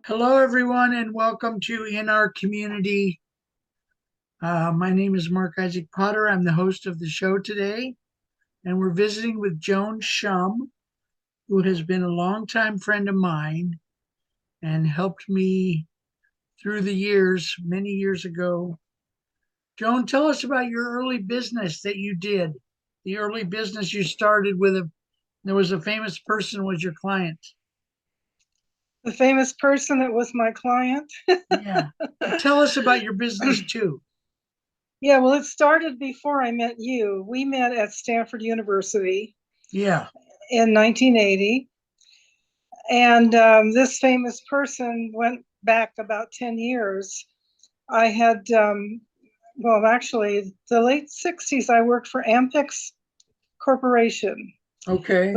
Hello, everyone, and welcome to In Our Community. My name is Mark Isaac Potter. I'm the host of the show today, and we're visiting with Joan Schumm, who has been a longtime friend of mine and helped me through the years, many years ago. Joan, tell us about your early business that you did, the early business you started with. There was a famous person was your client. The famous person that was my client. Yeah. Tell us about your business too. Yeah, well, it started before I met you. We met at Stanford University Yeah. in 1980. And this famous person went back about 10 years. I had, actually, the late 60s, I worked for Ampex Corporation. Okay.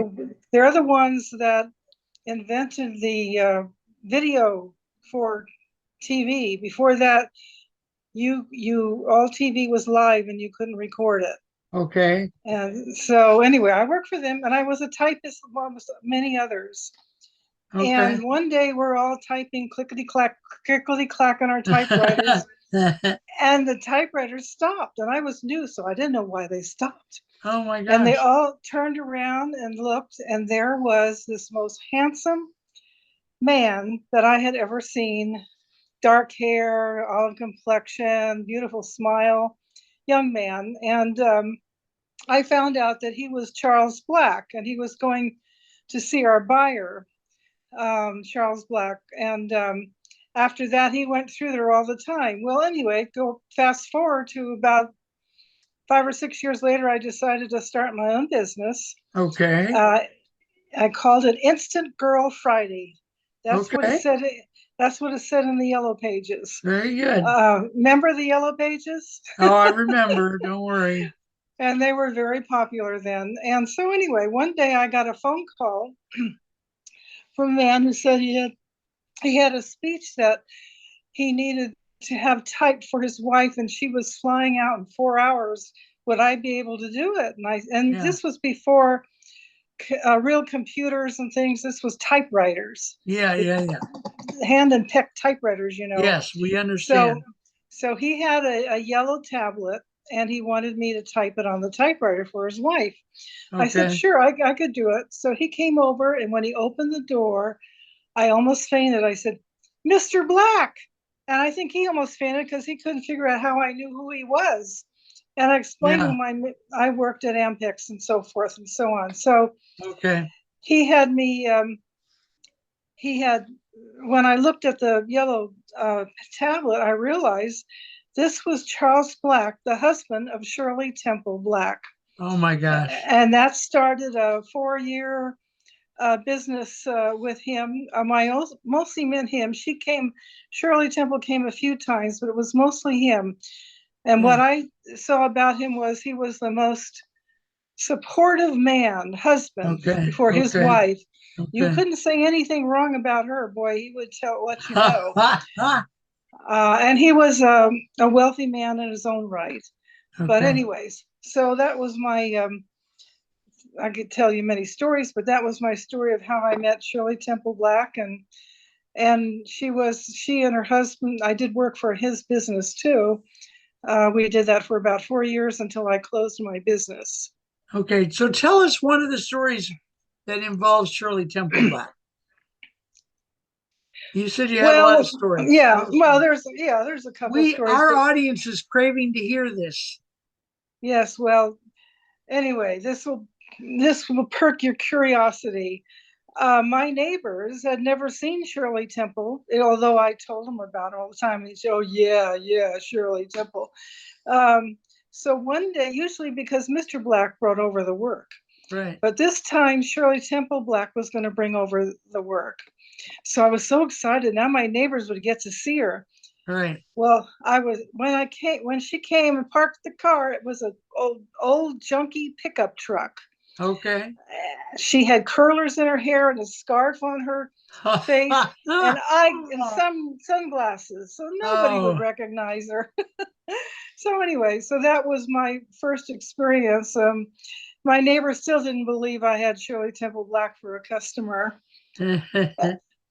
They're the ones that invented the video for TV. Before that, you all TV was live and you couldn't record it. Okay. And so anyway, I worked for them and I was a typist along with many others. Okay. And one day we're all typing clickety clack on our typewriters, and the typewriters stopped. And I was new, so I didn't know why they stopped. Oh my And they gosh. all turned around and looked, and there was this most handsome man that I had ever seen. Dark hair, olive complexion, beautiful smile, young man. And I found out that he was Charles Black, and he was going to see our buyer, Charles Black. And after that, he went through there all the time. Well, anyway, go fast forward to about 5 or 6 years later, I decided to start my own business. Okay. Uh, I called it Instant Girl Friday. That's what it Okay. said. That's what it said in the yellow pages. Very good. Remember the yellow pages? Oh, I remember. Don't worry. And they were very popular then. And so anyway, one day I got a phone call from a man who said he had a speech that he needed to have typed for his wife, and she was flying out in 4 hours. Would I be able to do it? And Yeah. this was before real computers and things. This was typewriters, Yeah. the Yeah. Yeah. hand and peck typewriters. Yes, we So understand. so he had a yellow tablet, and he wanted me to type it on the typewriter for his wife. I said, Okay. sure, I could do it. So he came over, and when he opened the door, I almost fainted. I said, Mr. Black. And I think he almost fainted because he couldn't figure out how I knew who he was. And I explained to Yeah. him I worked at Ampex and so forth and so on. So Okay. he had me, he had, when I looked at the yellow tablet, I realized this was Charles Black, the husband of Shirley Temple Black. Oh my gosh. And that started a 4 year business with him. I mostly met him. Shirley Temple came a few times, but it was mostly him. And Yeah. what I saw about him was he was the most supportive husband Okay. for his Okay. wife. You Okay. couldn't say anything wrong about her, boy. He would let you know. And he was a wealthy man in his own right. But Okay. anyways, so that was my. I could tell you many stories, but that was my story of how I met Shirley Temple Black, and she and her husband. I did work for his business too. We did that for about 4 years until I closed my business. Okay. So tell us one of the stories that involves Shirley Temple Black. You said you had a lot of Well, stories. yeah, Tell us well, one. there's a couple We, stories, our but audience is craving to hear this. yes, well, anyway, this will perk your curiosity. My neighbors had never seen Shirley Temple, although I told them about it all the time. And he said, "Oh yeah, yeah, Shirley Temple." Um, so one day, usually because Mr. Black brought over the work, Right. but this time Shirley Temple Black was going to bring over the work. So I was so excited. Now my neighbors would get to see her. Right. Well, I was when she came and parked the car. It was a old junky pickup truck. Okay. She had curlers in her hair and a scarf on her face, and some sunglasses, so nobody would Oh, recognize her. So anyway, so that was my first experience. My neighbor still didn't believe I had Shirley Temple Black for a customer.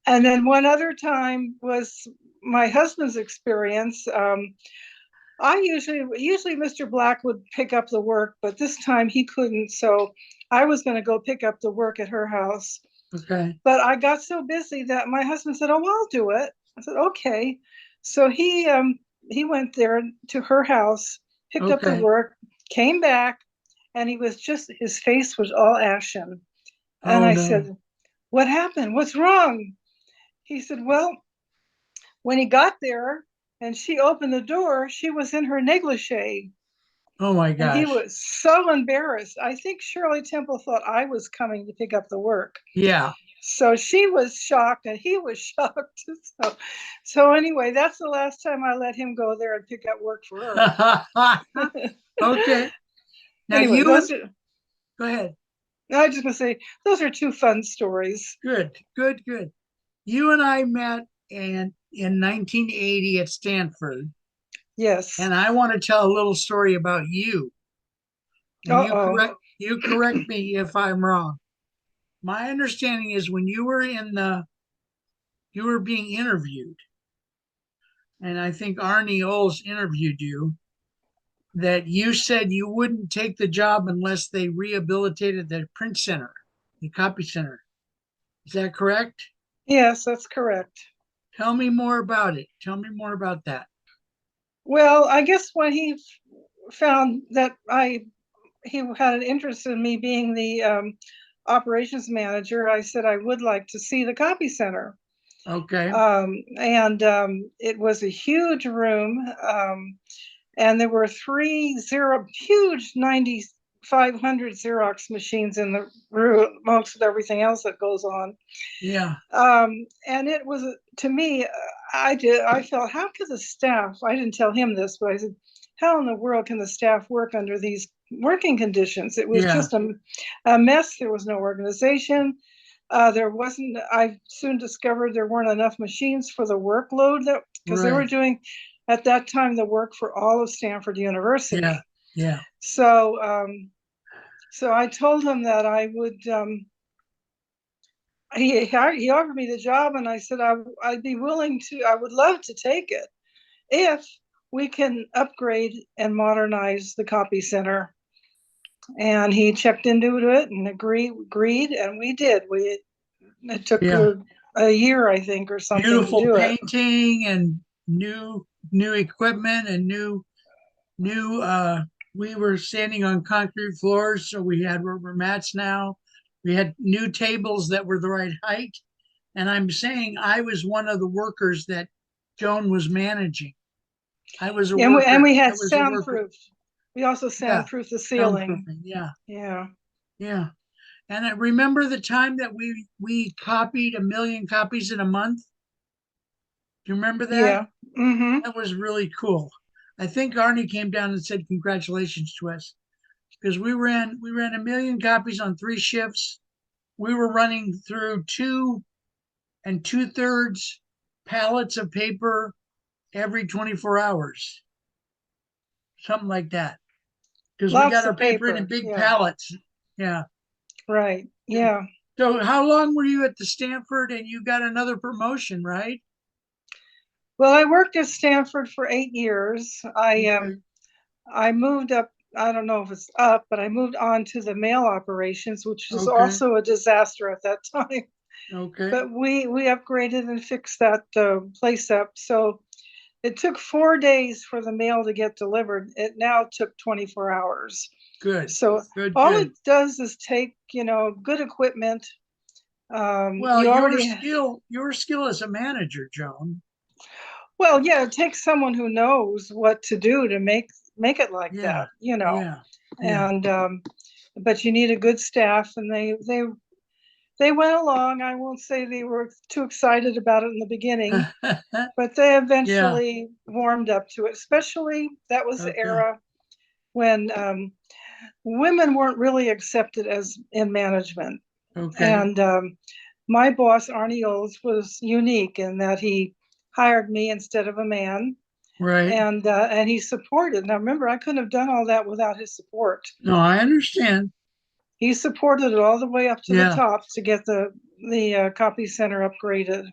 And then one other time was my husband's experience. I usually Mr. Black would pick up the work, but this time he couldn't. So I was going to go pick up the work at her house. Okay. But I got so busy that my husband said, "Oh, well, I'll do it." I said, "Okay." So he went there to her house, picked up the Okay. work, came back, and his face was all ashen. And Oh I no. said, "What happened? What's wrong?" He said, "Well, when he got there and she opened the door, she was in her negligee." Oh my And he gosh. was so embarrassed. I think Shirley Temple thought I was coming to pick up the work. Yeah. So she was shocked and he was shocked. So anyway, that's the last time I let him go there and pick up work for her. Okay. Now Anyway, you and go ahead. I was just gonna say, those are two fun stories. Good. Good. Good. You and I met in 1980 at Stanford, Yes. and I want to tell a little story about you. And Uh-oh. you correct me if I'm wrong. My understanding is when you were being interviewed, and I think Arnie Oles interviewed you, that you said you wouldn't take the job unless they rehabilitated the print center, the copy center. Is that correct? Yes, that's correct. Tell me more about it. Tell me more about that. Well, I guess when he found that he had an interest in me being the operations manager, I said I would like to see the copy center. Okay. And it was a huge room, and there were huge 9,500 Xerox machines in the room, amongst everything else that goes on. Yeah. And it was, to me, I felt, how could the staff, I didn't tell him this, but I said, how in the world can the staff work under these working conditions? It was Yeah. just a mess. There was no organization. There wasn't, I soon discovered there weren't enough machines for the workload that, because they were Right. doing at that time the work for all of Stanford Yeah. University. Yeah. So, so I told him that I would, he offered me the job, and I said I'd be willing to, I would love to take it if we can upgrade and modernize the copy center. And he checked into it and agreed, and we did. It took Yeah. a year, I think, or something to Beautiful do it. painting and new equipment and new we were standing on concrete floors, so we had rubber mats now. We had new tables that were the right height. And I'm saying I was one of the workers that Joan was managing. I was a And worker. we I had was a worker. soundproof. We also Yeah. soundproofed the ceiling. Soundproofing. Yeah. Yeah. Yeah. And I remember the time that we copied 1 million copies in a month. Do you remember that? Yeah. Mm-hmm. That was really cool. I think Arnie came down and said congratulations to us because we ran 1 million copies on 3 shifts. We were running through 2 and 2/3 pallets of paper every 24 hours, something like that. Because we got Lots our of paper in paper. big Yeah. pallets. Yeah. Right. Yeah. So how long were you at the Stanford and you got another promotion, right? Well, I worked at Stanford for 8 years. Okay. I moved up. I don't know if it's up, but I moved on to the mail operations, which was Okay. also a disaster at that time. Okay. But we upgraded and fixed that place up. So it took 4 days for the mail to get delivered. It now took 24 hours. Good. So Good. all it Good. does is take, good equipment. Well, You already, your skill as a manager, Joan. well, yeah, it takes someone who knows what to do to make it like Yeah. that. Yeah. Yeah. And but you need a good staff, and they went along. I won't say they were too excited about it in the beginning, but they Yeah. eventually warmed up to it. Especially that was the Okay. era when women weren't really accepted as in management. Okay. And my boss, Arnie Oles, was unique in that he hired me instead of a man, Right. and he supported. Now, remember, I couldn't have done all that without his support. No, I understand. he supported it all the way up to the Yeah. top to get the copy center upgraded.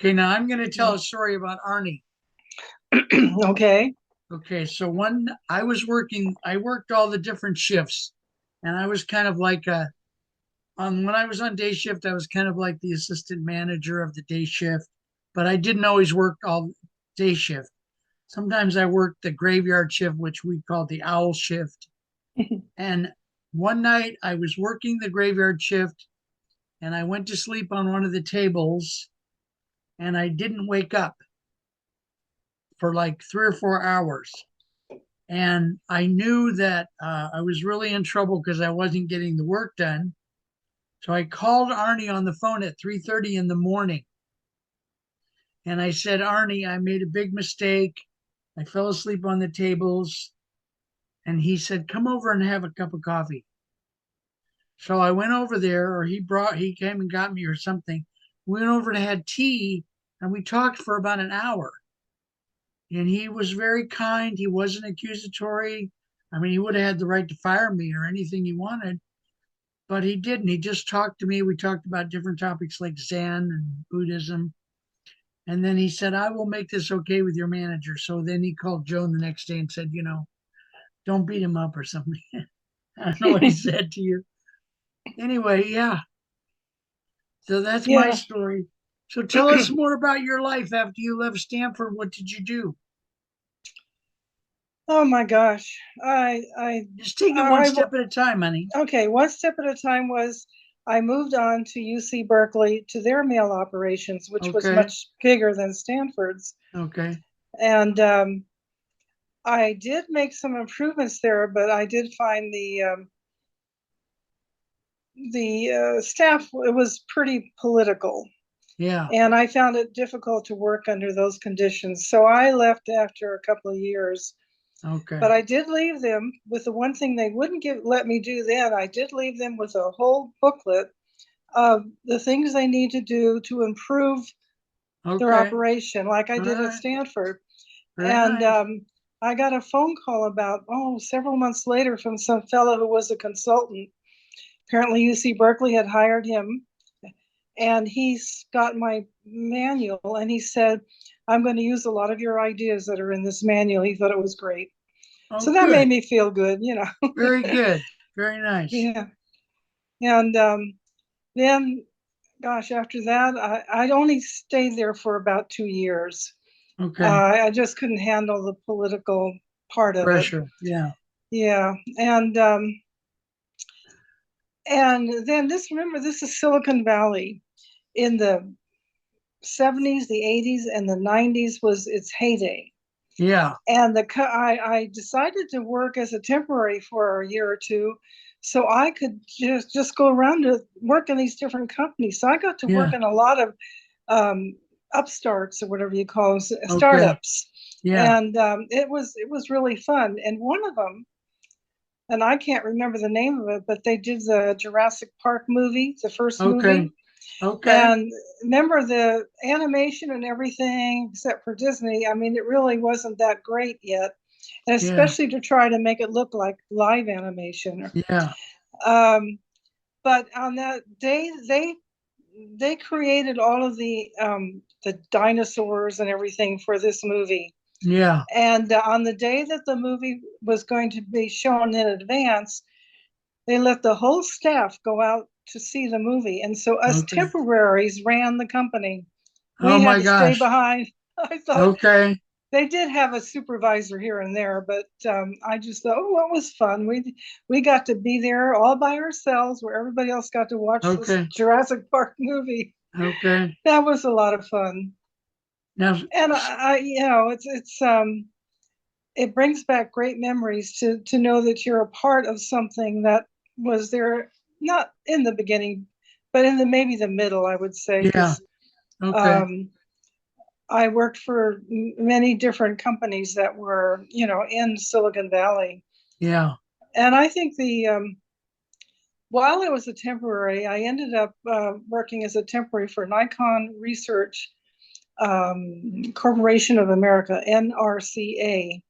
Okay, now I'm going to tell a story about Arnie. Okay. Okay, so I worked all the different shifts, and I was kind of like when I was on day shift, I was kind of like the assistant manager of the day shift, but I didn't always work all day shift. Sometimes I worked the graveyard shift, which we called the owl shift. And one night I was working the graveyard shift and I went to sleep on one of the tables and I didn't wake up for like 3 or 4 hours. And I knew that I was really in trouble because I wasn't getting the work done. So I called Arnie on the phone at 3:30 in the morning. And I said, Arnie, I made a big mistake. I fell asleep on the tables. And he said, come over and have a cup of coffee. So I went over there, or he came and got me or something. We went over to had tea and we talked for about an hour. And he was very kind. He wasn't accusatory. I mean, he would have had the right to fire me or anything he wanted, but he didn't. He just talked to me. We talked about different topics like Zen and Buddhism. And then he said, I will make this okay with your manager. So then he called Joan the next day and said, don't beat him up or something. I don't know what he said to you. Anyway, yeah. So that's my Yeah. story. So tell us more about your life after you left Stanford. What did you do? Oh my gosh. Just take it one I, step at a time, honey. okay, one step at a time was I moved on to UC Berkeley to their mail operations, which was Okay. much bigger than Stanford's. Okay. And I did make some improvements there, but I did find the staff, it was pretty political. Yeah. And I found it difficult to work under those conditions. So I left after a couple of years. Okay. But I did leave them with the one thing they wouldn't let me do then. I did leave them with a whole booklet of the things they need to do to improve their Okay. operation, like I All did at right. Stanford. Very And nice. I got a phone call about, several months later from some fellow who was a consultant. Apparently, UC Berkeley had hired him, and he's got my manual, and he said, I'm going to use a lot of your ideas that are in this manual. He thought it was great. Oh, So that made good. me feel good. Very good. Very nice. Yeah. And then, gosh, after that, I'd only stayed there for about 2 years. Okay. I just couldn't handle the political part of it. Pressure. Yeah. Yeah. And then remember, this is Silicon Valley. In the 70s, the 80s, and the 90s was its heyday. Yeah. And I decided to work as a temporary for a year or two, so I could just go around to work in these different companies. So I got to work Yeah. in a lot of um, upstarts or whatever you call them, Okay. startups, Yeah. and it was really fun. And one of them, and I can't remember the name of it, but they did the Jurassic Park movie, the first Okay. movie. Okay. And remember the animation and everything, except for Disney, I mean, it really wasn't that great yet. And Yeah. especially to try to make it look like live animation. Yeah. Um, but on that day, they created all of the dinosaurs and everything for this movie. Yeah. And on the day that the movie was going to be shown in advance, they let the whole staff go out to see the movie. And so us Okay. temporaries ran the company. Oh We had my to stay gosh. behind. I thought Okay. they did have a supervisor here and there, but I just thought, it was fun. We got to be there all by ourselves, where everybody else got to watch this Okay. Jurassic Park movie. Okay. That was a lot of fun. Now, And it brings back great memories to know that you're a part of something that was there, not in the beginning, but in maybe the middle, I would say, yeah. because Okay. um, I worked for many different companies that were, in Silicon Valley. Yeah. And I think while I was a temporary, I ended up working as a temporary for Nikon Research Corporation of America, NRCA.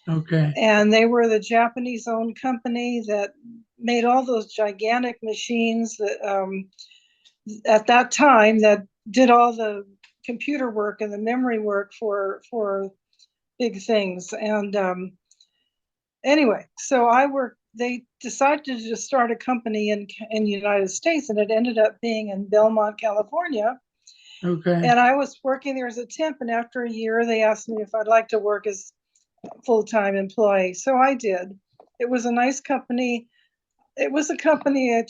Okay. And they were the Japanese owned company that made all those gigantic machines that at that time that did all the computer work and the memory work for big things. And anyway, so I worked. They decided to just start a company in the United States, and it ended up being in Belmont, California. Okay. And I was working there as a temp, and after a year, they asked me if I'd like to work as full-time employee. So I did. It was a nice company. It was a company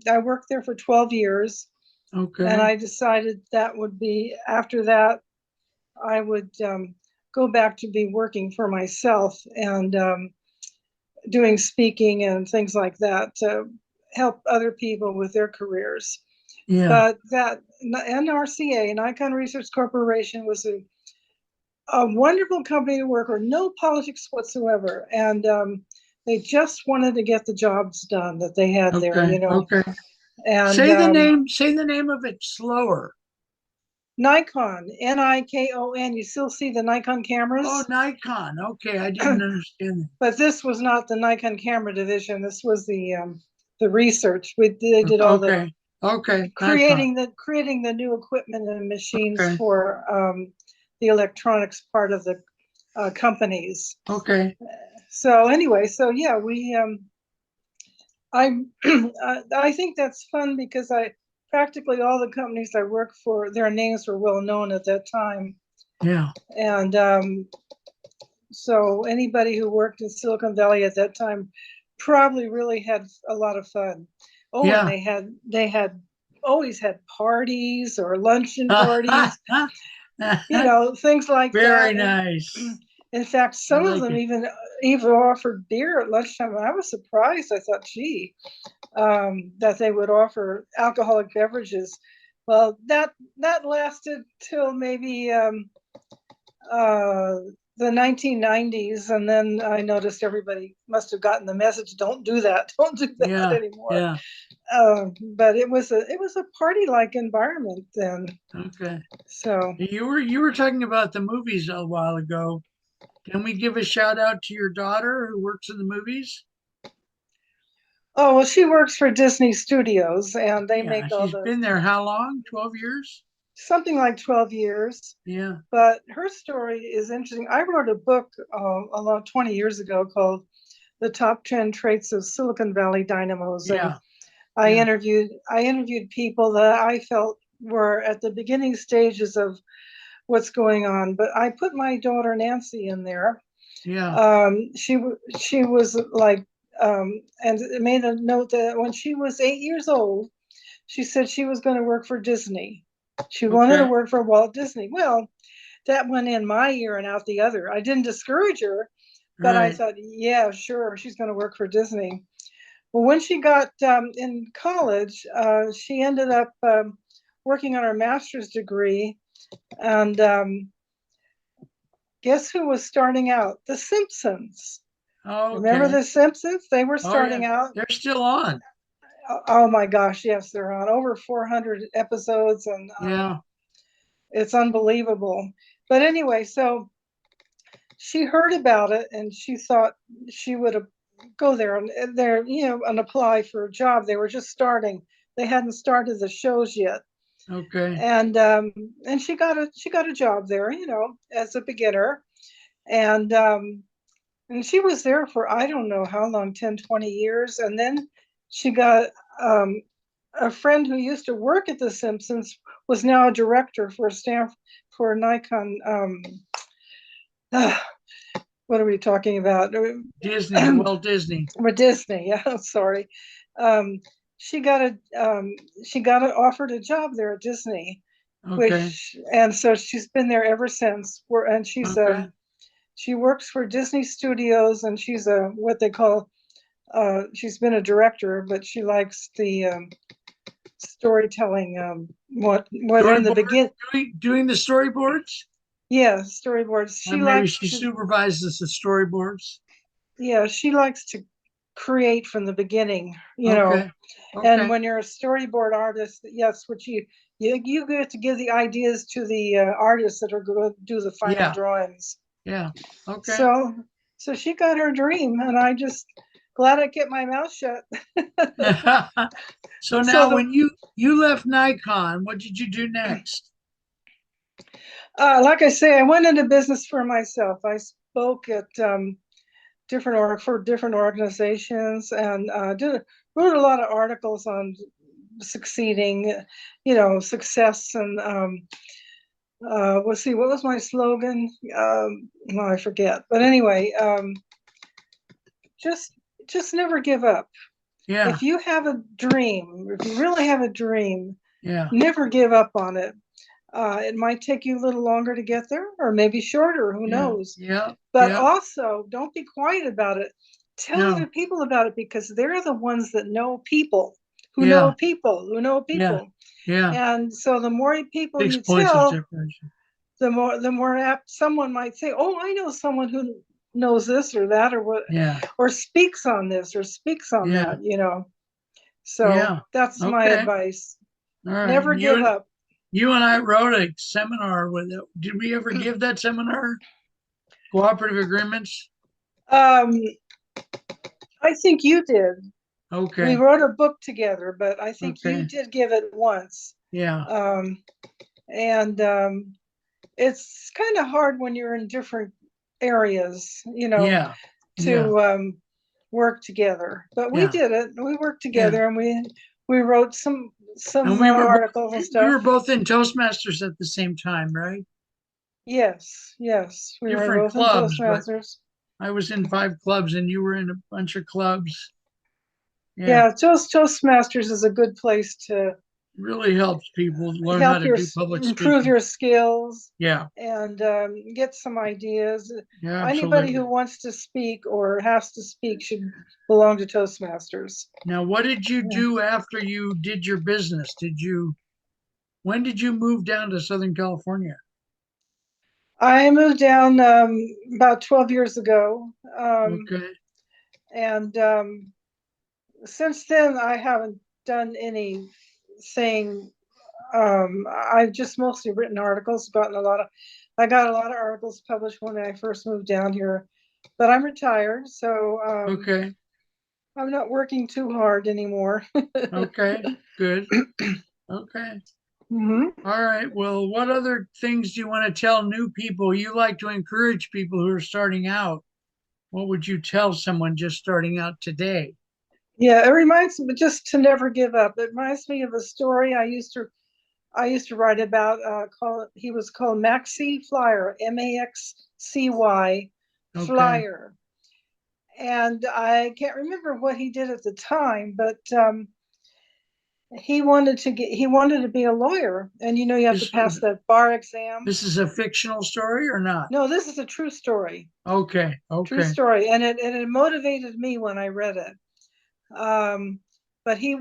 I worked there for 12 years, and Okay. I decided that would be after that I would go back to be working for myself and doing speaking and things like that to help other people with their careers. Yeah. But that NRCA, Nikon Research Corporation, was a wonderful company to work for, no politics whatsoever. And they just wanted to get the jobs done that they had there, Okay. you know. Okay. And Say the name. Say the name of it slower. Nikon, Nikon, you still see the Nikon Oh, cameras? Nikon. Okay, I didn't understand that. But this was not the Nikon camera division. This was the research. They did all the Okay. Okay. Nikon. creating the new equipment and machines Okay. for the electronics part of the companies. Okay. So anyway, so yeah, we I I think that's fun because I practically all the companies I worked for, their names were well known at that time, Yeah. and so anybody who worked in Silicon Valley at that time probably really had a lot of fun. Oh, and Yeah. they had always had parties or luncheon parties, you know, things like Very that. nice. In fact, I some of like them it. even offered beer at lunchtime. I was surprised. I thought, gee, that they would offer alcoholic beverages. Well, that lasted till maybe uh, the 1990s, and then I noticed everybody must have gotten the message: don't do that, don't do that Yeah. anymore. Yeah. But it was a party like environment then. Okay. So You were talking about the movies a while ago. Can we give a shout out to your daughter who works in the movies? oh well, she works for Disney Studios, and they Yeah, make all she's the been there how long? 12 years? something like 12 years. Yeah. But her story is interesting. I wrote a book about 20 years ago called "The Top 10 Traits of Silicon Valley Dynamos," and Yeah. I Yeah. interviewed people that I felt were at the beginning stages of what's going on. But I put my daughter Nancy in there. Yeah. She was like, and it made a note that when she was 8 years old, she said she was going to work for Disney. She wanted to Okay. work for Walt Disney. Well, that went in my ear and out the other. I didn't discourage her, but I Right. thought, yeah, sure, she's going to work for Disney. Well, when she got in college, she ended up working on her master's degree. And guess who was starting out? The Simpsons. Remember Okay. The Simpsons? They were Oh yeah. starting out. They're still on. Oh my gosh, yes, they're on over 400 episodes, and Yeah. it's unbelievable. But anyway, so she heard about it and she thought she would go there and apply for a job. They were just starting. They hadn't started the shows yet. Okay. And and she got a job there, as a beginner. And she was there for I don't know how long, 10, 20 years. And then she got um a friend who used to work at The Simpsons was now a director for Nikon. What are we talking about? Disney, Walt Disney. Or Disney. Yeah, sorry. Um, she got offered a job there at Disney, Okay. which and so she's been there ever since. And Okay. she works for Disney Studios, and she's a what they call she's been a director, but she likes the storytelling. Whether in the Storyboard, begin, doing the storyboards? yeah, storyboards. She Maybe likes she to supervises the storyboards. Yeah, she likes to create from the beginning, Okay. And Okay. when you're a storyboard artist, yes, which you get to give the ideas to the artists that are going to do the final Yeah. drawings. Yeah. Okay. So so she got her dream, and I just glad I kept my mouth shut. So So now, when you left Nikon, what did you do next? like I say, I went into business for myself. I spoke at for different organizations and wrote a lot of articles on succeeding, success and let's see, what was my slogan? Well, I forget. But anyway, just just never give up. Yeah, If you have a dream, if you really have a dream, yeah, never give up on it. It might take you a little longer to get there, or maybe shorter, who yeah, knows? yeah, But yeah. also, don't be quiet about it. Tell other No, people about it because they're the ones that know people who know yeah, people who know yeah, people. yeah. And so the more people Six you points of tell, separation. the more apt someone might say, "Oh, I know someone who knows this or that or what Yeah, or speaks on this or speaks on yeah, that." So yeah. that's my Okay. advice. All right. Never give up. You and I wrote a seminar with it. Did we ever give that seminar? Cooperative agreements? Um, I think you did. We Okay. wrote a book together, but I think you Okay. did give it once. Yeah. Um, and it's kind of hard when you're in different areas, Yeah. Yeah. to work together. But we Yeah. did it. We worked Yeah. together, and we wrote some And articles and we stuff. were both in Toastmasters at the same time, right? Yes, yes, we were Different both in clubs, but Toastmasters. I was in 5 clubs and you were in a bunch of clubs. Yeah. Yeah, Toastmasters is a good place to Really helps people learn how help to do public improve speaking. your skills Yeah. and get some ideas. Yeah, Anybody who absolutely. wants to speak or has to speak should belong to Toastmasters. Now, what did you Yeah. do after you did your business? When did you move down to Southern California? I moved down about 12 years ago. Okay. And since then, I haven't done anything. I've just mostly written articles, I got a lot of articles published when I first moved down here, but I'm retired, so Okay. I'm not working too hard anymore. Okay. Good. Okay. Hmm. All right. Well, what other things do you want to tell new people? You like to encourage people who are starting out. What would you tell someone just starting out today? Yeah, it reminds me just to never give up. It reminds me of a story I used to write about. He was called Maxi Flyer, Maxcy Okay. Flyer, and I can't remember what he did at the time, but he wanted to be a lawyer, and you have to This pass that bar exam. this is a fictional story or not? No, this is a true story. Okay. True Okay. story, and it motivated me when I read it. Um, but he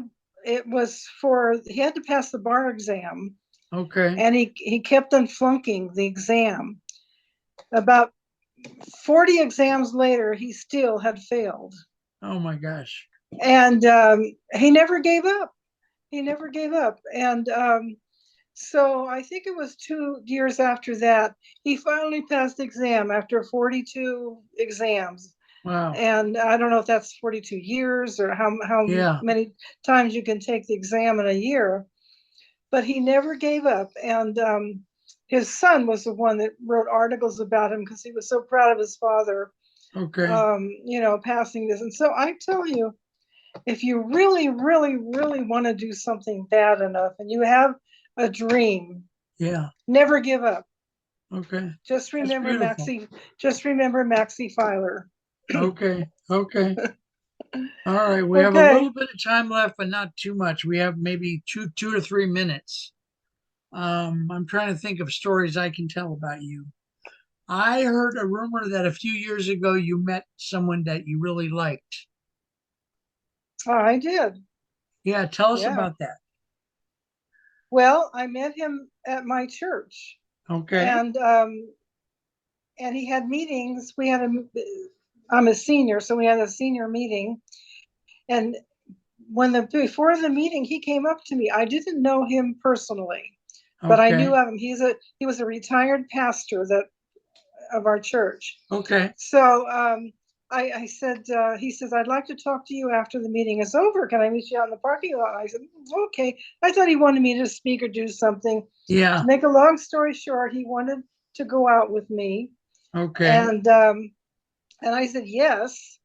had to pass the bar exam, Okay. and he kept on flunking the exam. About 40 exams later, he still had failed, Oh my gosh. and he never gave up. He never gave up, and so I think it was 2 years after that he finally passed the exam after 42 exams. Wow. And I don't know if that's 42 years or how Yeah. many times you can take the exam in a year, but he never gave up. And his son was the one that wrote articles about him because he was so proud of his father, Okay. passing this. And so I tell you, if you really, really, really want to do something bad enough and you have a dream, Yeah. never give up. Okay. Just That's remember beautiful. Maxi. Just remember Maxi Filer. Okay. Okay. All right. We have a Okay. little bit of time left, but not too much. We have maybe two to 3 minutes. I'm trying to think of stories I can tell about you. I heard a rumor that a few years ago you met someone that you really liked. I did. Yeah, tell us Yeah. about that. Well, I met him at my church, Okay. and he had meetings. I'm a senior, so we had a senior meeting. And before the meeting, he came up to me. I didn't know him personally, but I knew Okay. of him. He was a retired pastor that of our church. Okay. So I said, he says, I'd like to talk to you after the meeting is over. Can I meet you out in the parking lot? I said, okay. I thought he wanted me to speak or do something. To Yeah. make a long story short, he wanted to go out with me. Okay. And I said, yes.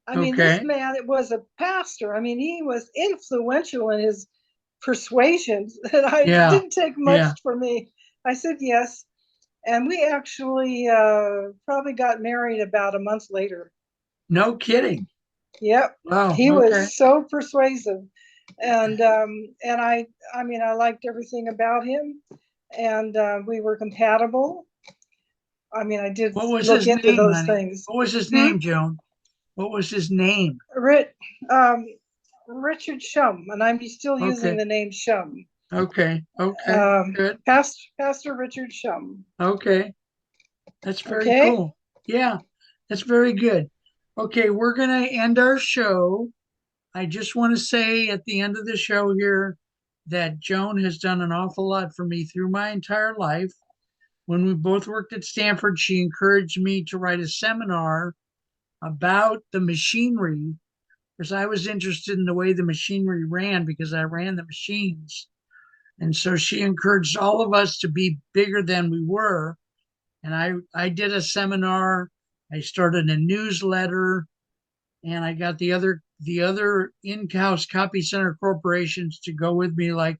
I mean, this Okay. man, it was a pastor. I mean, he was influential in his persuasions, and I Yeah. didn't take much Yeah. for me. I said yes. And we actually probably got married about a month later. No kidding. Yep, Wow. he Okay. was so persuasive, and I mean, I liked everything about him, and we were compatible. I mean, I did What was look his into name, those honey? things. What was his Hmm? name, Joan? What was his name? Rit, um, Richard Schumm, and I'm still using Okay. the name Schumm. Okay. Okay. Good. Pastor Richard Schumm. Okay. That's very Okay. cool. Yeah, that's very good. Okay, we're going to end our show. I just want to say at the end of the show here that Joan has done an awful lot for me through my entire life. When we both worked at Stanford, she encouraged me to write a seminar about the machinery because I was interested in the way the machinery ran because I ran the machines. And so she encouraged all of us to be bigger than we were. And I did a seminar, I started a newsletter, and I got the other in-house copy center corporations to go with me, like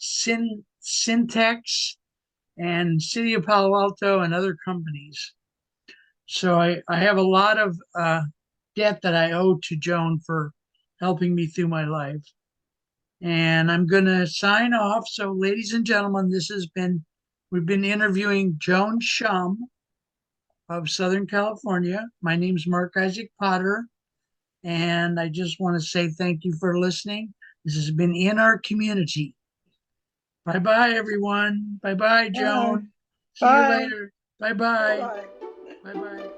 Syntex and City of Palo Alto and other companies. So I have a lot of debt that I owe to Joan for helping me through my life. And I'm going to sign off. So, ladies and gentlemen, we've been interviewing Joan Schumm of Southern California. My name's Marc Isaac Potter, and I just want to say thank you for listening. This has been In Our Community. Bye bye, everyone. Bye bye, Bye. Joan. See you Bye. later. Bye bye. Bye. Bye bye.